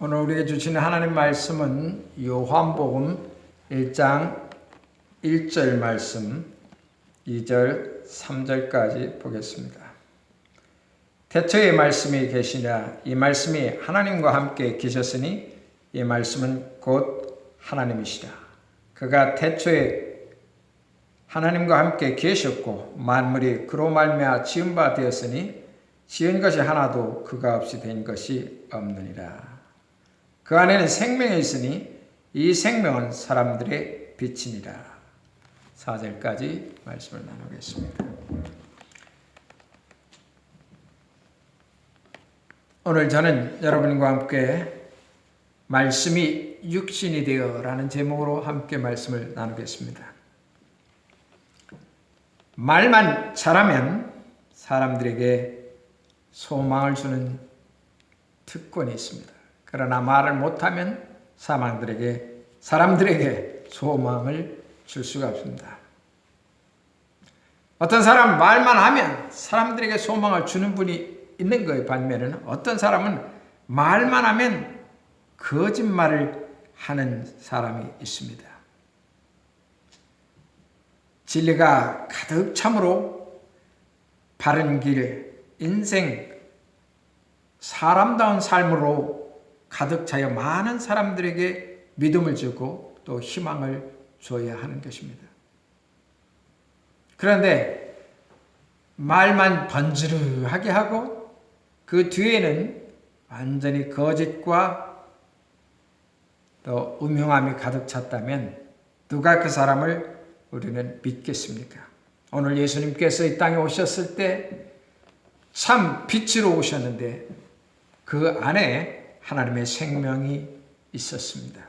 오늘 우리에게 주시는 하나님 말씀은 요한복음 1장 1절 말씀 2절 3절까지 보겠습니다. 태초에 말씀이 계시냐 이 말씀이 하나님과 함께 계셨으니 이 말씀은 곧 하나님이시라. 그가 태초에 하나님과 함께 계셨고 만물이 그로 말미암아 지은 바 되었으니 지은 것이 하나도 그가 없이 된 것이 없느니라. 그 안에는 생명이 있으니 이 생명은 사람들의 빛이니라. 4절까지 말씀을 나누겠습니다. 오늘 저는 여러분과 함께 말씀이 육신이 되어 라는 제목으로 함께 말씀을 나누겠습니다. 말만 잘하면 사람들에게 소망을 주는 특권이 있습니다. 그러나 말을 못하면 사람들에게 소망을 줄 수가 없습니다. 어떤 사람은 말만 하면 사람들에게 소망을 주는 분이 있는 거에 반면에는 어떤 사람은 말만 하면 거짓말을 하는 사람이 있습니다. 진리가 가득 참으로 바른 길, 인생, 사람다운 삶으로 가득 차여 많은 사람들에게 믿음을 주고 또 희망을 줘야 하는 것입니다. 그런데 말만 번지르하게 하고 그 뒤에는 완전히 거짓과 또 음흉함이 가득 찼다면 누가 그 사람을 우리는 믿겠습니까? 오늘 예수님께서 이 땅에 오셨을 때 참 빛으로 오셨는데 그 안에 하나님의 생명이 있었습니다.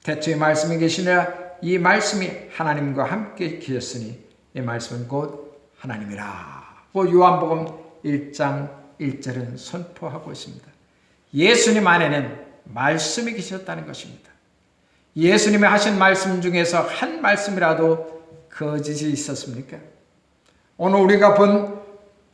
태초에 말씀이 계시니라 이 말씀이 하나님과 함께 계셨으니 이 말씀은 곧 하나님이라. 요한복음 1장 1절은 선포하고 있습니다. 예수님 안에는 말씀이 계셨다는 것입니다. 예수님이 하신 말씀 중에서 한 말씀이라도 거짓이 있었습니까? 오늘 우리가 본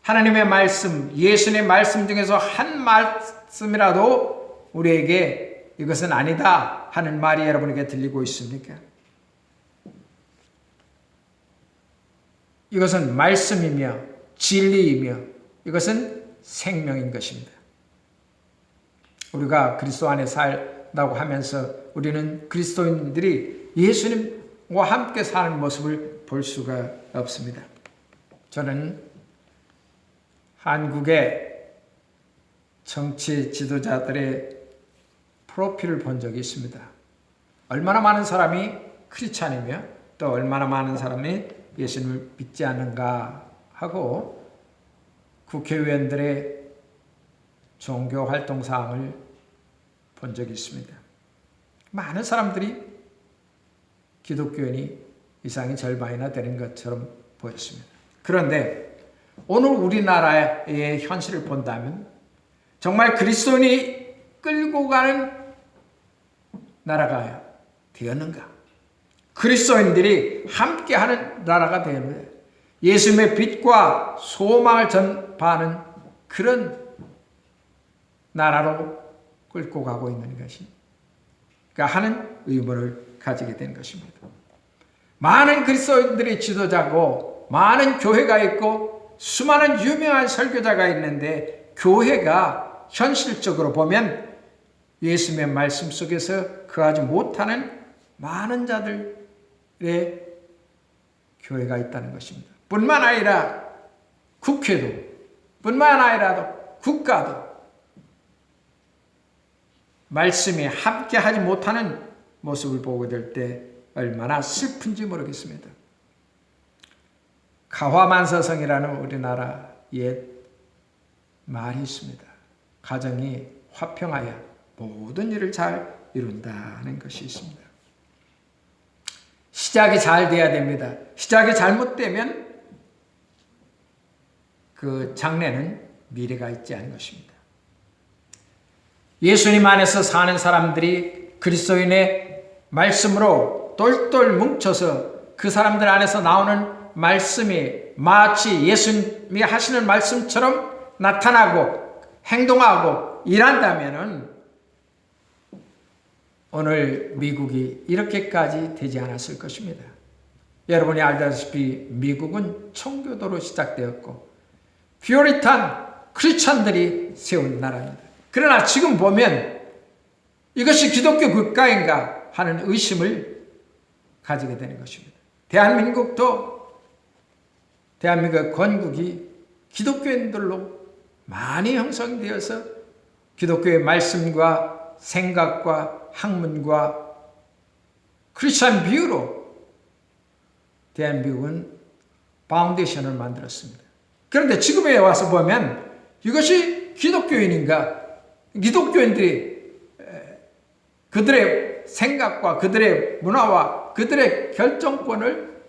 하나님의 말씀, 예수님의 말씀 중에서 한 말씀이라도 우리에게 이것은 아니다 하는 말이 여러분에게 들리고 있습니까? 이것은 말씀이며 진리이며 이것은 생명인 것입니다. 우리가 그리스도 안에 살다고 하면서 우리는 그리스도인들이 예수님과 함께 사는 모습을 볼 수가 없습니다. 저는 한국의 정치 지도자들의 프로필을 본 적이 있습니다. 얼마나 많은 사람이 크리스찬이며 또 얼마나 많은 사람이 예수님을 믿지 않는가 하고 국회의원들의 종교 활동 사항을 본 적이 있습니다. 많은 사람들이 기독교인이 이상의 절반이나 되는 것처럼 보였습니다. 그런데 오늘 우리나라의 현실을 본다면 정말 그리스도인이 끌고 가는 나라가 되었는가? 그리스도인들이 함께하는 나라가 되었는가? 예수님의 빛과 소망을 전파하는 그런 나라로 끌고 가고 있는 것이 하는 의문을 가지게 된 것입니다. 많은 그리스도인들이 지도자고 많은 교회가 있고 수많은 유명한 설교자가 있는데 교회가 현실적으로 보면 예수님의 말씀 속에서 거하지 못하는 많은 자들의 교회가 있다는 것입니다. 뿐만 아니라 국회도, 뿐만 아니라 국가도 말씀에 함께하지 못하는 모습을 보게 될 때 얼마나 슬픈지 모르겠습니다. 가화만서성이라는 우리나라 옛 말이 있습니다. 가정이 화평하여 모든 일을 잘 이룬다는 것이 있습니다. 시작이 잘 돼야 됩니다. 시작이 잘못되면 그 장래는 미래가 있지 않은 것입니다. 예수님 안에서 사는 사람들이 그리스도인의 말씀으로 똘똘 뭉쳐서 그 사람들 안에서 나오는 말씀이 마치 예수님이 하시는 말씀처럼 나타나고 행동하고 일한다면 오늘 미국이 이렇게까지 되지 않았을 것입니다. 여러분이 알다시피 미국은 청교도로 시작되었고 퓨리탄 크리스천들이 세운 나라입니다. 그러나 지금 보면 이것이 기독교 국가인가 하는 의심을 가지게 되는 것입니다. 대한민국 건국이 기독교인들로 많이 형성되어서 기독교의 말씀과 생각과 학문과 크리스천 뷰로 대한민국은 파운데이션을 만들었습니다. 그런데 지금에 와서 보면 이것이 기독교인인가? 기독교인들이 그들의 생각과 그들의 문화와 그들의 결정권을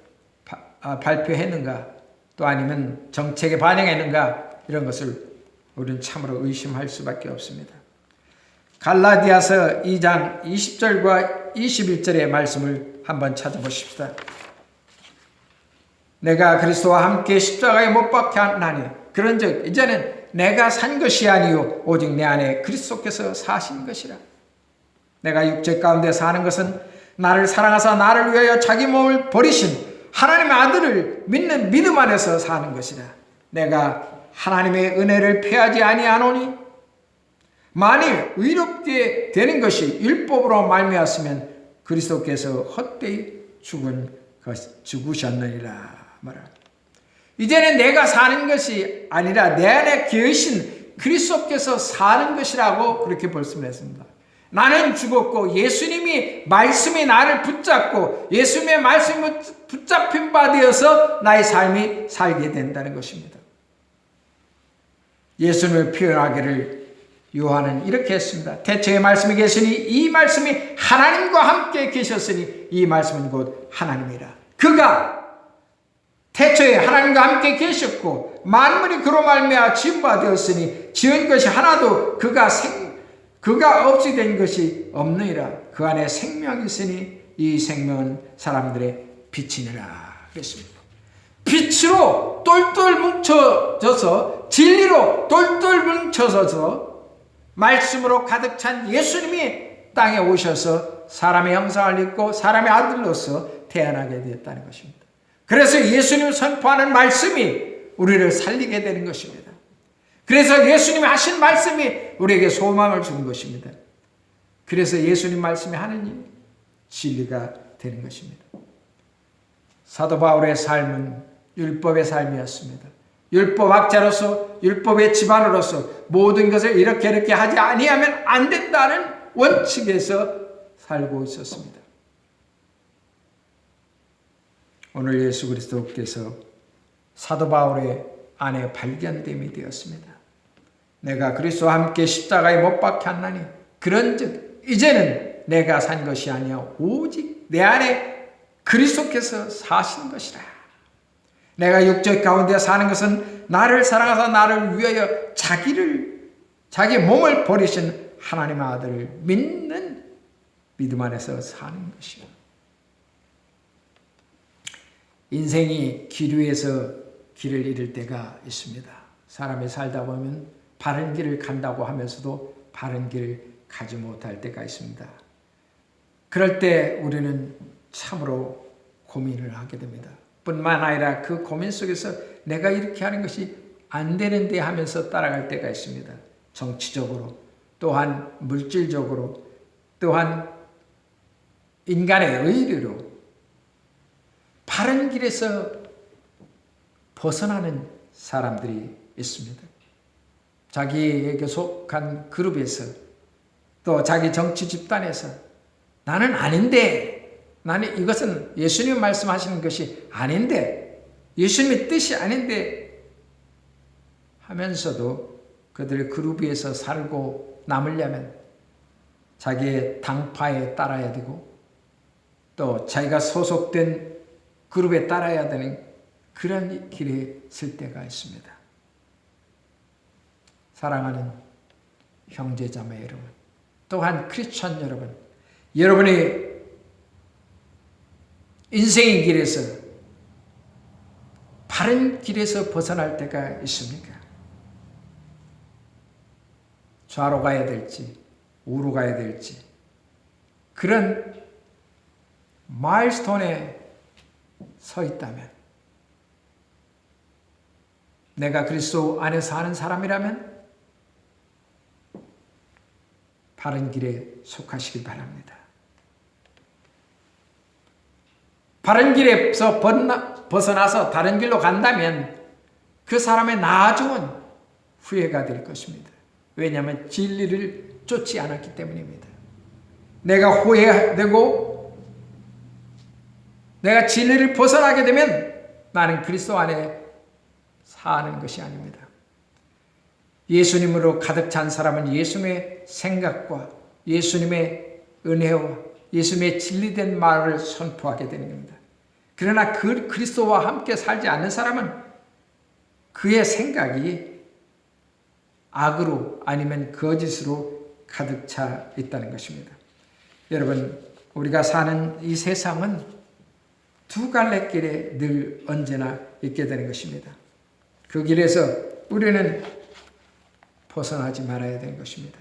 발표했는가? 또 아니면 정책에 반영했는가? 이런 것을 우리는 참으로 의심할 수밖에 없습니다. 갈라디아서 2장 20절과 21절의 말씀을 한번 찾아보십시다. 내가 그리스도와 함께 십자가에 못 박혔나니 그런즉 이제는 내가 산 것이 아니요 오직 내 안에 그리스도께서 사신 것이라. 내가 육체 가운데 사는 것은 나를 사랑하사 나를 위하여 자기 몸을 버리신 하나님의 아들을 믿는 믿음 안에서 사는 것이라. 내가 하나님의 은혜를 패하지 아니하노니 만일 의롭게 되는 것이 율법으로 말미암았으면 그리스도께서 헛되이 죽으셨느니라 말하. 이제는 내가 사는 것이 아니라 내 안에 계신 그리스도께서 사는 것이라고 그렇게 말씀했습니다. 나는 죽었고 예수님이 말씀이 나를 붙잡고 예수님의 말씀을 붙잡힌 바 되어서 나의 삶이 살게 된다는 것입니다. 예수님을 표현하기를 요한은 이렇게 했습니다. 태초에 말씀이 계시니 이 말씀이 하나님과 함께 계셨으니 이 말씀은 곧 하나님이라. 그가 태초에 하나님과 함께 계셨고 만물이 그로 말미암아 지은 바 되었으니 지은 것이 하나도 그가 없이 된 것이 없느니라. 그 안에 생명이 있으니 이 생명은 사람들의 빛이니라 그랬습니다. 빛으로 똘똘 뭉쳐져서 진리로 똘똘 뭉쳐져서 말씀으로 가득 찬 예수님이 땅에 오셔서 사람의 형상을 입고 사람의 아들로서 태어나게 되었다는 것입니다. 그래서 예수님을 선포하는 말씀이 우리를 살리게 되는 것입니다. 그래서 예수님이 하신 말씀이 우리에게 소망을 주는 것입니다. 그래서 예수님 말씀이 하느님 진리가 되는 것입니다. 사도 바울의 삶은 율법의 삶이었습니다. 율법학자로서 율법의 집안으로서 모든 것을 이렇게 하지 아니하면 안 된다는 원칙에서 살고 있었습니다. 오늘 예수 그리스도께서 사도 바울의 안에 발견됨이 되었습니다. 내가 그리스도와 함께 십자가에 못 박혔나니 그런즉 이제는 내가 산 것이 아니야 오직 내 안에 그리스도께서 사신 것이라. 내가 육적 가운데 사는 것은 나를 사랑하사 나를 위하여 자기 몸을 버리신 하나님의 아들을 믿는 믿음 안에서 사는 것이요. 인생이 기류에서 길을 잃을 때가 있습니다. 사람이 살다 보면 바른 길을 간다고 하면서도 바른 길을 가지 못할 때가 있습니다. 그럴 때 우리는 참으로 고민을 하게 됩니다. 뿐만 아니라 그 고민 속에서 내가 이렇게 하는 것이 안 되는데 하면서 따라갈 때가 있습니다. 정치적으로, 또한 물질적으로, 또한 인간의 의리로 바른 길에서 벗어나는 사람들이 있습니다. 자기에게 속한 그룹에서 또 자기 정치 집단에서 나는 아닌데, 나는 이것은 예수님 말씀하시는 것이 아닌데, 예수님의 뜻이 아닌데 하면서도 그들의 그룹에서 살고 남으려면 자기의 당파에 따라야 되고 또 자기가 소속된 그룹에 따라야 되는 그런 길에 설 때가 있습니다. 사랑하는 형제자매 여러분, 또한 크리스천 여러분, 여러분의 인생의 길에서 바른 길에서 벗어날 때가 있습니까? 좌로 가야 될지 우로 가야 될지 그런 마일스톤에 서 있다면, 내가 그리스도 안에 사는 사람이라면 바른 길에 속하시길 바랍니다. 바른 길에서 벗어나서 다른 길로 간다면 그 사람의 나중은 후회가 될 것입니다. 왜냐하면 진리를 쫓지 않았기 때문입니다. 내가 후회되고 내가 진리를 벗어나게 되면 나는 그리스도 안에 사는 것이 아닙니다. 예수님으로 가득 찬 사람은 예수님의 생각과 예수님의 은혜와 예수님의 진리된 말을 선포하게 되는 겁니다. 그러나 그 그리스도와 함께 살지 않는 사람은 그의 생각이 악으로 아니면 거짓으로 가득 차 있다는 것입니다. 여러분, 우리가 사는 이 세상은 두 갈래 길에 늘 언제나 있게 되는 것입니다. 그 길에서 우리는 벗어나지 말아야 되는 것입니다.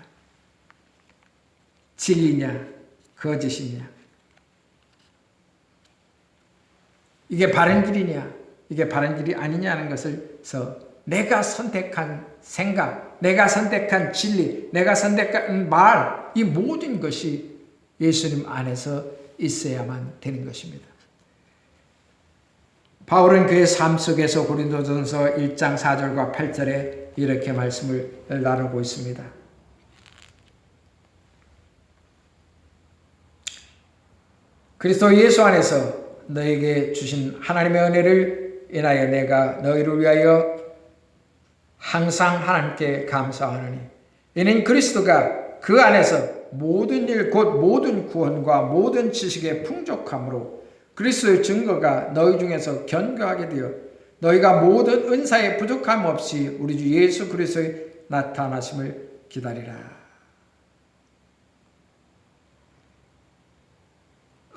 진리냐 거짓이냐, 이게 바른 길이냐 이게 바른 길이 아니냐는 것을서 내가 선택한 생각, 내가 선택한 진리, 내가 선택한 말, 이 모든 것이 예수님 안에서 있어야만 되는 것입니다. 바울은 그의 삶 속에서 고린도전서 1장 4절과 8절에 이렇게 말씀을 나누고 있습니다. 그리스도 예수 안에서 너에게 주신 하나님의 은혜를 인하여 내가 너희를 위하여 항상 하나님께 감사하노니, 이는 그리스도가 그 안에서 모든 일 곧 모든 구원과 모든 지식의 풍족함으로 그리스도의 증거가 너희 중에서 견고하게 되어 너희가 모든 은사에 부족함 없이 우리 주 예수 그리스도의 나타나심을 기다리라.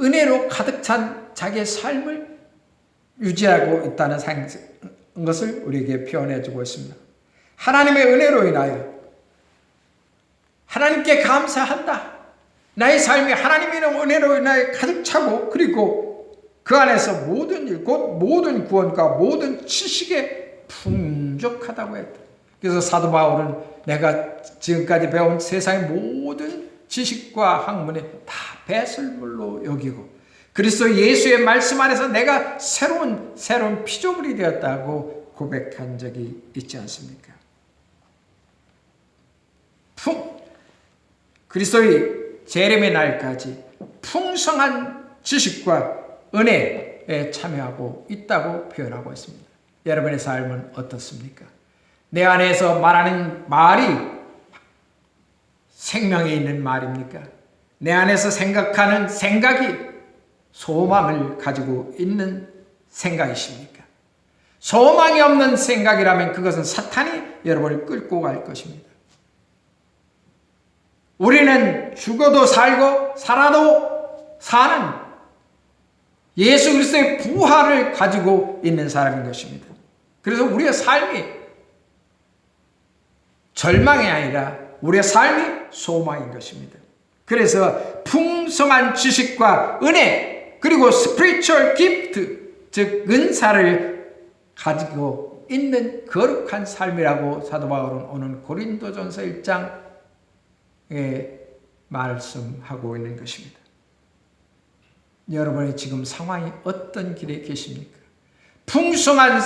은혜로 가득 찬 자기의 삶을 유지하고 있다는 것을 우리에게 표현해 주고 있습니다. 하나님의 은혜로 인하여 하나님께 감사한다. 나의 삶이 하나님의 은혜로 인하여 가득 차고, 그리고 그 안에서 모든 일, 곧 모든 구원과 모든 지식에 풍족하다고 했다. 그래서 사도 바울은 내가 지금까지 배운 세상의 모든 지식과 학문에 다 배설물로 여기고 그리스도 예수의 말씀 안에서 내가 새로운 피조물이 되었다고 고백한 적이 있지 않습니까? 그리스도의 재림의 날까지 풍성한 지식과 은혜에 참여하고 있다고 표현하고 있습니다. 여러분의 삶은 어떻습니까? 내 안에서 말하는 말이 생명에 있는 말입니까? 내 안에서 생각하는 생각이 소망을 가지고 있는 생각이십니까? 소망이 없는 생각이라면 그것은 사탄이 여러분을 끌고 갈 것입니다. 우리는 죽어도 살고 살아도 사는 예수 그리스도의 부활을 가지고 있는 사람인 것입니다. 그래서 우리의 삶이 절망이 아니라 우리의 삶이 소망인 것입니다. 그래서 풍성한 지식과 은혜, 그리고 spiritual gift, 즉 은사를 가지고 있는 거룩한 삶이라고 사도 바울은 오늘 고린도전서 1장에 말씀하고 있는 것입니다. 여러분의 지금 상황이 어떤 길에 계십니까? 풍성한